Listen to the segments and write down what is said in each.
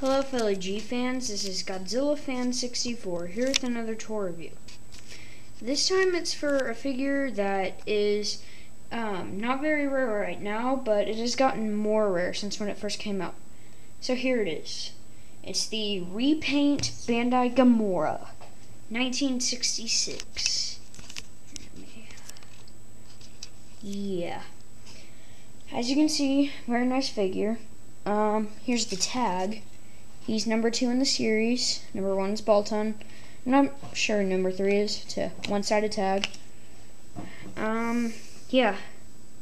Hello fellow G fans, this is Godzilla Fan 64 here with another tour review. This time it's for a figure that is not very rare right now, but it has gotten more rare since when it first came out. So here it is. It's the repaint Bandai Gomora, 1966. Yeah. As you can see, very nice figure. Here's the tag. He's number 2 in the series. Number 1 is Balton. I'm not sure number 3 is. It's a one-sided tag. Yeah.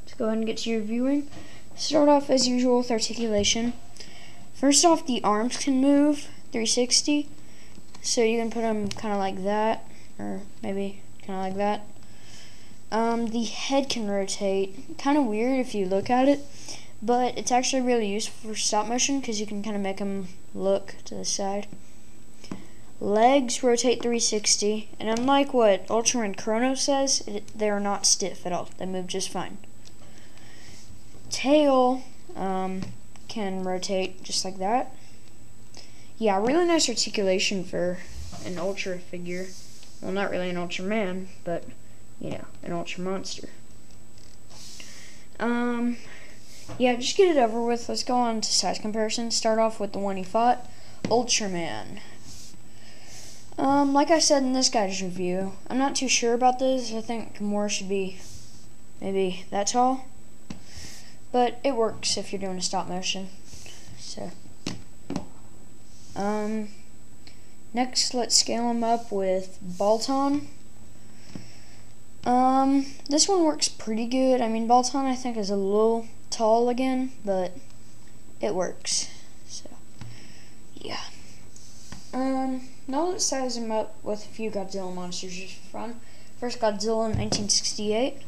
Let's go ahead and get to your viewing. Start off as usual with articulation. First off, the arms can move 360. So you can put them kind of like that, or maybe kind of like that. The head can rotate. Kind of weird if you look at it, but it's actually really useful for stop motion because you can kind of make them look to the side. Legs rotate 360, and unlike what Ultraman Chrono says, they are not stiff at all. They move just fine. Tail can rotate just like that. Yeah, really nice articulation for an Ultra figure. Well, not really an Ultraman, but you know, an Ultra monster. Yeah, just get it over with. Let's go on to size comparison. Start off with the one he fought, Ultraman. Like I said in this guy's review, I'm not too sure about this. I think Gomora should be maybe that tall, but it works if you're doing a stop motion. So, next let's scale him up with Balton. This one works pretty good. I mean, Balton I think is a little tall again, but it works. So, yeah. Now let's size him up with a few Godzilla monsters just for fun. First, Godzilla in 1968.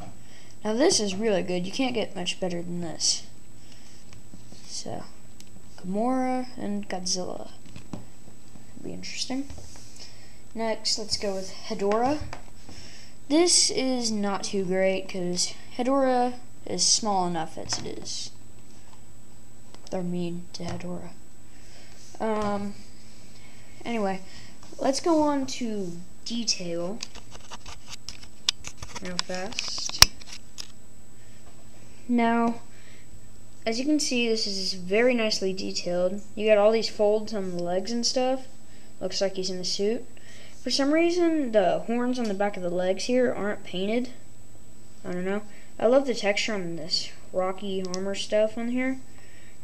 Now this is really good. You can't get much better than this. So, Gomora and Godzilla. It'll be interesting. Next, let's go with Hedorah. This is not too great because Hedorah is small enough as it is. They're mean to Hedorah. Anyway, let's go on to detail real fast. Now, as you can see, this is very nicely detailed. You got all these folds on the legs and stuff. Looks like he's in a suit. For some reason, the horns on the back of the legs here aren't painted. I don't know. I love the texture on this rocky armor stuff on here.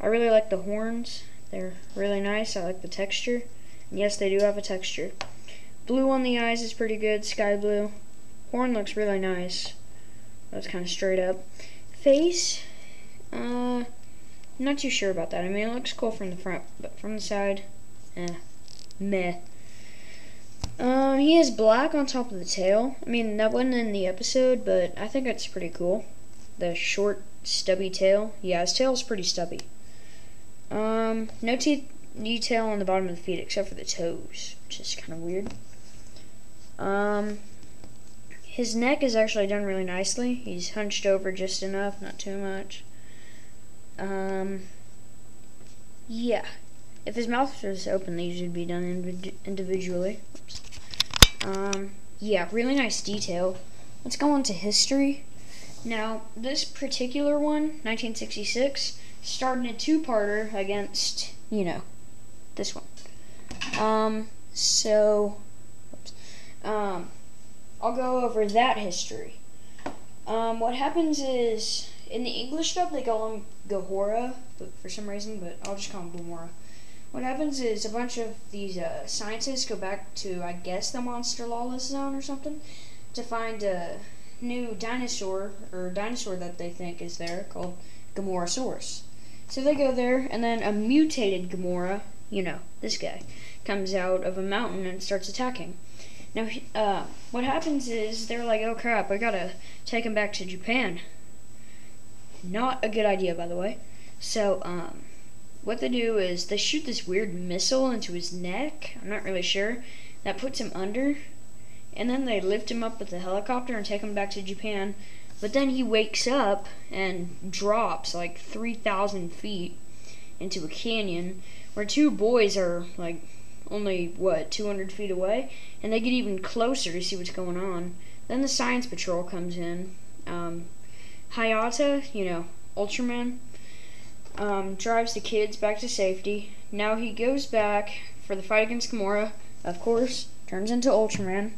I really like the horns. They're really nice. I like the texture. And yes, they do have a texture. Blue on the eyes is pretty good. Sky blue. Horn looks really nice. That's kind of straight up. Face, not too sure about that. I mean, it looks cool from the front, but from the side, meh. He has black on top of the tail. I mean, that wasn't in the episode, but I think it's pretty cool. The short, stubby tail. Yeah, his tail's pretty stubby. No teeth detail on the bottom of the feet except for the toes, which is kind of weird. His neck is actually done really nicely. He's hunched over just enough, not too much. Yeah. If his mouth was open, these would be done individually. Oops. Yeah, really nice detail. Let's go on to history. Now, this particular one, 1966, started a two-parter against, you know, this one. I'll go over that history. What happens is, in the English dub, they call him Gomora, but for some reason, but I'll just call him Gomora. What happens is a bunch of these scientists go back to, I guess, the Monster Lawless Zone or something, to find a new dinosaur, or dinosaur that they think is there, called Gomorasaurus. So they go there, and then a mutated Gomora, you know, this guy, comes out of a mountain and starts attacking. Now, what happens is, they're like, oh crap, I gotta take him back to Japan. Not a good idea, by the way. So, what they do is they shoot this weird missile into his neck. I'm not really sure. That puts him under. And then they lift him up with a helicopter and take him back to Japan. But then he wakes up and drops like 3,000 feet into a canyon where two boys are like only 200 feet away, and they get even closer to see what's going on. Then the science patrol comes in. Hayata, Ultraman, drives the kids back to safety. Now he goes back for the fight against Gomora, of course, turns into Ultraman.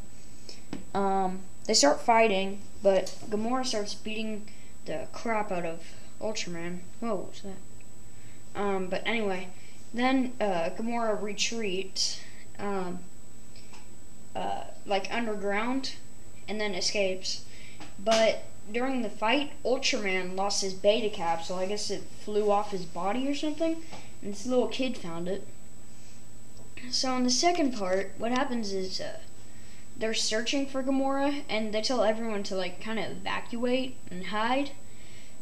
They start fighting, but Gomora starts beating the crap out of Ultraman. Whoa, what was that? But anyway, then Gomora retreats, like underground, and then escapes. But during the fight, Ultraman lost his beta capsule. I guess it flew off his body or something, and this little kid found it. So in the second part, what happens is they're searching for Gomora, and they tell everyone to like kind of evacuate and hide.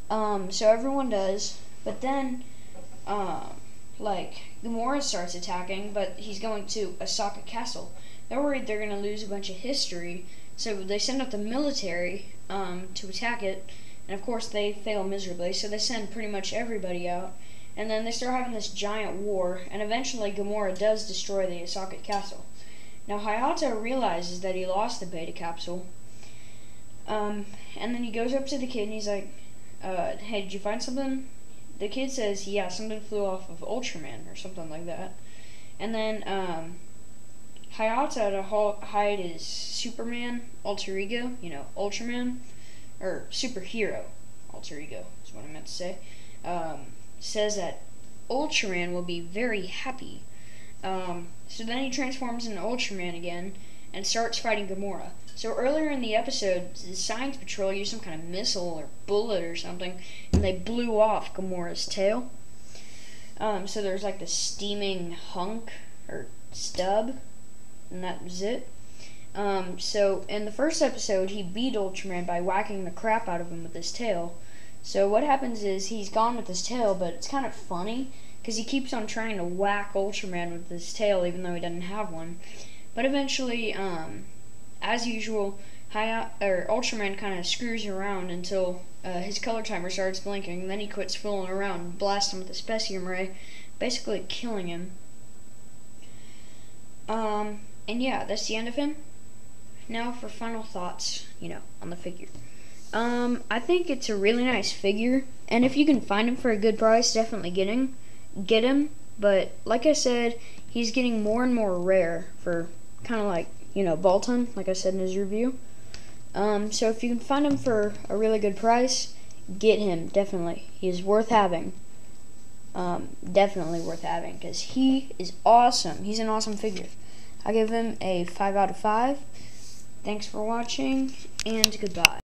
So everyone does, but then Gomora starts attacking, but he's going to Osaka Castle. They're worried they're going to lose a bunch of history, so they send out the military to attack it, and of course they fail miserably, so they send pretty much everybody out, and then they start having this giant war, and eventually Gomora does destroy the Osaka Castle. Now Hayata realizes that he lost the beta capsule, and then he goes up to the kid and he's like, hey, did you find something? The kid says, yeah, something flew off of Ultraman or something like that. And then Hayata, to hide his Superman alter ego, Ultraman, or superhero alter ego is what I meant to say, says that Ultraman will be very happy. So then he transforms into Ultraman again and starts fighting Gomora. So earlier in the episode, the Science Patrol used some kind of missile or bullet or something, and they blew off Gamora's tail. So there's like this steaming hunk or stub, and that was it. So in the first episode, he beat Ultraman by whacking the crap out of him with his tail. So what happens is he's gone with his tail, but it's kind of funny because he keeps on trying to whack Ultraman with his tail even though he doesn't have one. But eventually, as usual, Ultraman kind of screws around until his color timer starts blinking, and then he quits fooling around and blasts him with a Specium Ray, basically killing him. And yeah, that's the end of him. Now for final thoughts, on the figure. I think it's a really nice figure, and if you can find him for a good price, definitely get him. But like I said, he's getting more and more rare for kind of like, Bolton, like I said in his review. So if you can find him for a really good price, get him, definitely. He is worth having. Definitely worth having, because he is awesome. He's an awesome figure. I give him a 5 out of 5. Thanks for watching, and goodbye.